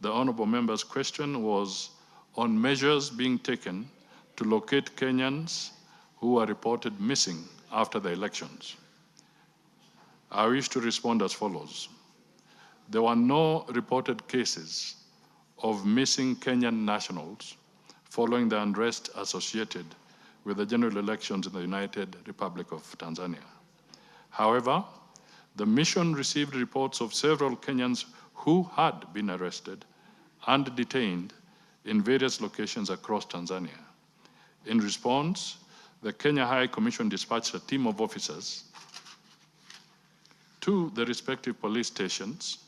the honorable member's question was on measures being taken to locate Kenyans who were reported missing after the elections. I wish to respond as follows. There were no reported cases of missing Kenyan nationals following the unrest associated with the general elections in the United Republic of Tanzania. However, the mission received reports of several Kenyans who had been arrested and detained in various locations across Tanzania. In response, the Kenya High Commission dispatched a team of officers to the respective police stations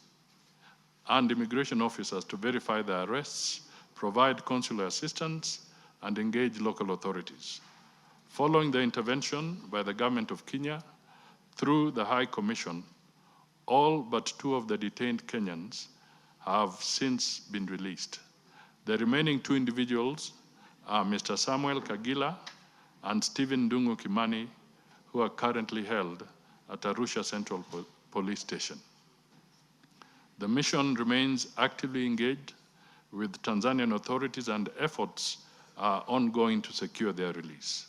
and immigration officers to verify the arrests, provide consular assistance, and engage local authorities. Following the intervention by the government of Kenya, through the High Commission, all but 2 of the detained Kenyans have since been released. The remaining 2 individuals are Mr. Samuel Kagila and Stephen Dungu Kimani, who are currently held at Arusha Central Police Station. The mission remains actively engaged with Tanzanian authorities, and efforts are ongoing to secure their release.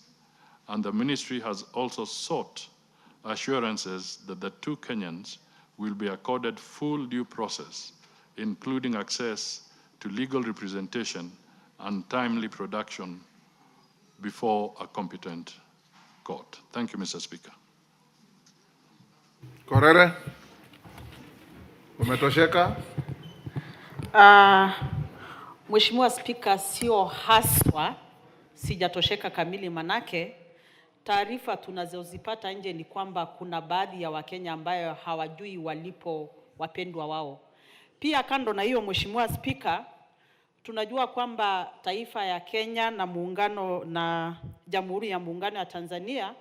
And the ministry has also sought assurances that the 2 Kenyans will be accorded full due process, including access to legal representation and timely production before a competent court. Thank you, Mr. Speaker. Korere, umetosheka? Mheshimiwa Spika, sio haswa sijatosheka kamili, manake taarifa tunazozipata nje ni kwamba kuna baadhi ya Wakenya ambayo hawajui walipo wapendwa wao. Pia kando na hiyo, Mheshimiwa Spika, tunajua kwamba taifa ya Kenya na muungano na Jamhuri ya Muungano ya Tanzania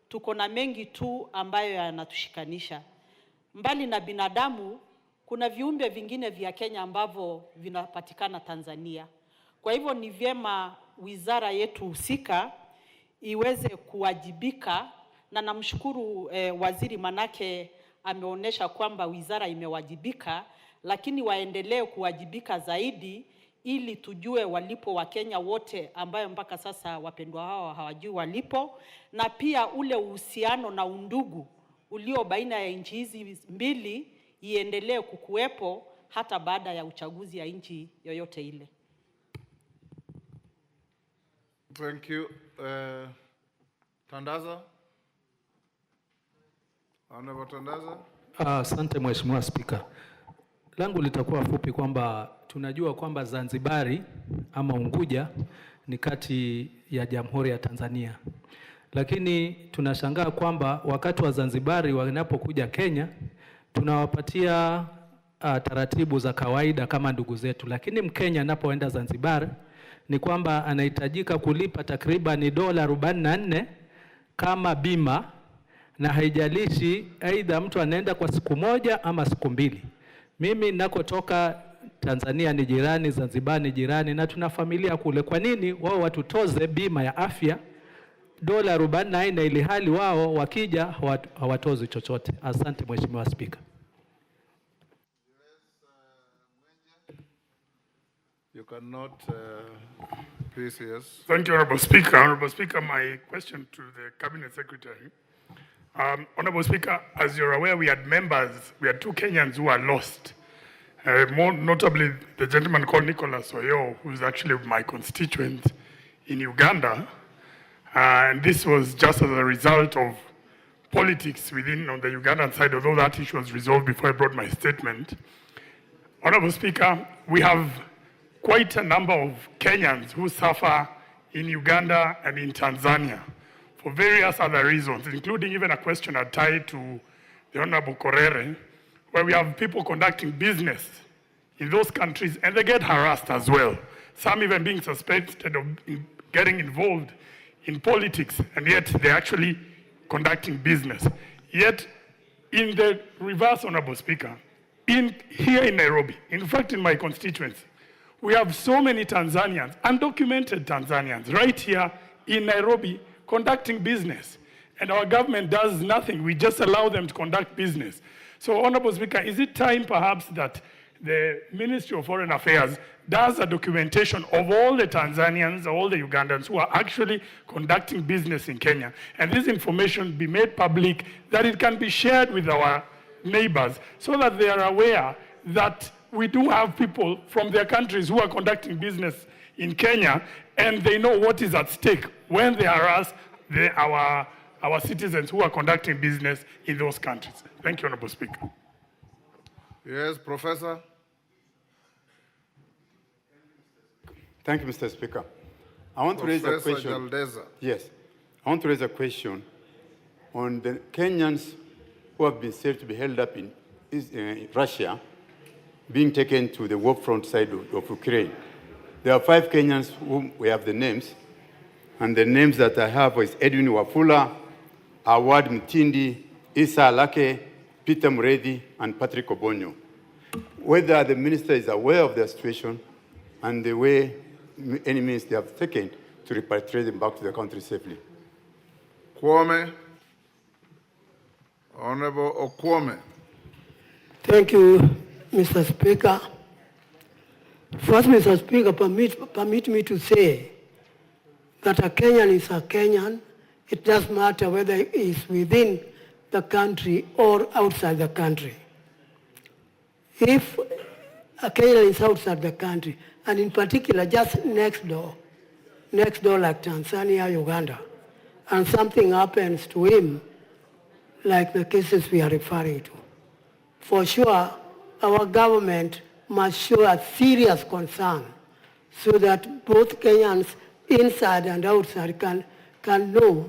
tuko na mengi tu ambayo yanatushikanisha. Mbali na binadamu, kuna viumbe vingine vya Kenya ambavyo vinapatikana Tanzania. Kwa hivyo ni vyema wizara yetu husika iweze kuwajibika, na namshukuru waziri manake ameonyesha kwamba wizara imewajibika, lakini waendelee kuwajibika zaidi ili tujue walipo Wakenya wote ambayo mpaka sasa wapendwa hao hawajui walipo, na pia ule uhusiano na undugu ulio baina ya nchi hizi mbili iendelee kukuwepo hata baada ya uchaguzi ya nchi yoyote ile. Thank you. Tandaza. Honorable Tandaza. Asante Mheshimiwa Spika. Langu litakuwa fupi kwamba tunajua kwamba Zanzibari ama Unguja ni kati ya Jamhuri ya Tanzania. Lakini tunashangaa kwamba wakati wa Zanzibari wanapokuja Kenya tunawapatia taratibu za kawaida kama ndugu zetu, lakini Mkenya anapoenda Zanzibar ni kwamba anahitajika kulipa takriban $44 kama bima, na haijalishi aidha mtu anaenda kwa siku moja ama siku mbili. Mimi nakotoka Tanzania ni jirani, Zanzibar ni jirani, na tuna familia kule. Kwa nini wao watutoze bima ya afya $44 ili hali wao wakija hawatozi chochote? Asante Mheshimiwa Spika. You cannot, please, yes. Thank you, Honorable Speaker. Honorable Speaker, my question to the Cabinet Secretary. Honorable Speaker, as you're aware, we had 2 Kenyans who are lost. More notably, the gentleman called Nicholas Oyo, who is actually my constituent in Uganda. And this was just as a result of politics within on the Ugandan side, although that issue was resolved before I brought my statement. Honorable Speaker, we have quite a number of Kenyans who suffer in Uganda and in Tanzania for various other reasons, including even a question tied to the Honorable Korere, where we have people conducting business in those countries and they get harassed as well. Some even being suspected of getting involved in politics, and yet they're actually conducting business. Yet, in the reverse, Honorable Speaker, here in Nairobi, in fact in my constituency, we have so many Tanzanians, undocumented Tanzanians, right here in Nairobi conducting business. And our government does nothing. We just allow them to conduct business. So, Honorable Speaker, is it time perhaps that the Ministry of Foreign Affairs does a documentation of all the Tanzanians, all the Ugandans who are actually conducting business in Kenya. And this information be made public, that it can be shared with our neighbors so that they are aware that we do have people from their countries who are conducting business in Kenya, and they know what is at stake when they harass our citizens who are conducting business in those countries. Thank you, Honorable Speaker. Yes, Professor. Thank you, Mr. Speaker. I want to raise a question. Jaldeza. Yes. I want to raise a question on the Kenyans who have been said to be held up in Russia being taken to the warfront side of Ukraine. There are 5 Kenyans whom we have the names, and the names that I have is Edwin Wafula, Awad Mtindi, Isa Alake, Peter Muredi, and Patrick Obonyo. Whether the minister is aware of their situation and the way any means they have taken to repatriate them back to the country safely. Kwame. Honorable Okwame. Thank you, Mr. Speaker. First, Mr. Speaker, permit me to say that a Kenyan is a Kenyan. It doesn't matter whether he is within the country or outside the country. If a Kenyan is outside the country, and in particular just next door like Tanzania, Uganda, and something happens to him, like the cases we are referring to, for sure our government must show a serious concern so that both Kenyans inside and outside can know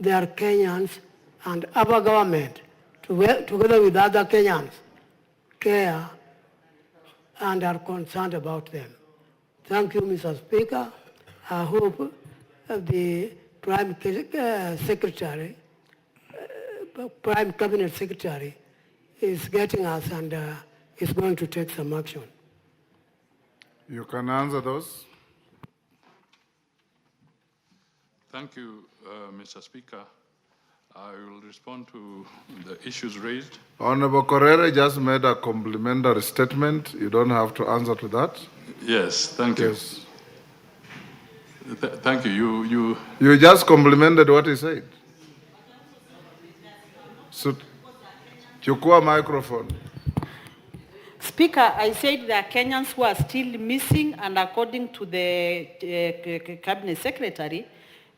they are Kenyans, and our government, together with other Kenyans, care and are concerned about them. Thank you, Mr. Speaker. I hope the Prime Cabinet Secretary is getting us and is going to take some action. You can answer those. Thank you, Mr. Speaker. I will respond to the issues raised. Honorable Correa just made a complimentary statement. You don't have to answer to that. Yes, thank you. Yes. Thank you. You just complimented what he said. So, chukua microphone. Speaker, I said there are Kenyans who are still missing, and according to the Cabinet Secretary,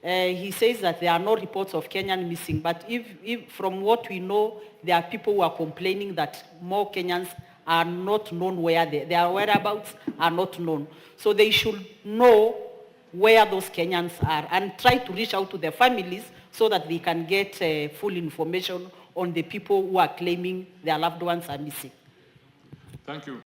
he says that there are no reports of Kenyan missing. But if from what we know, there are people who are complaining that more Kenyans are not known where their whereabouts are not known. So they should know where those Kenyans are and try to reach out to their families so that they can get full information on the people who are claiming their loved ones are missing. Thank you,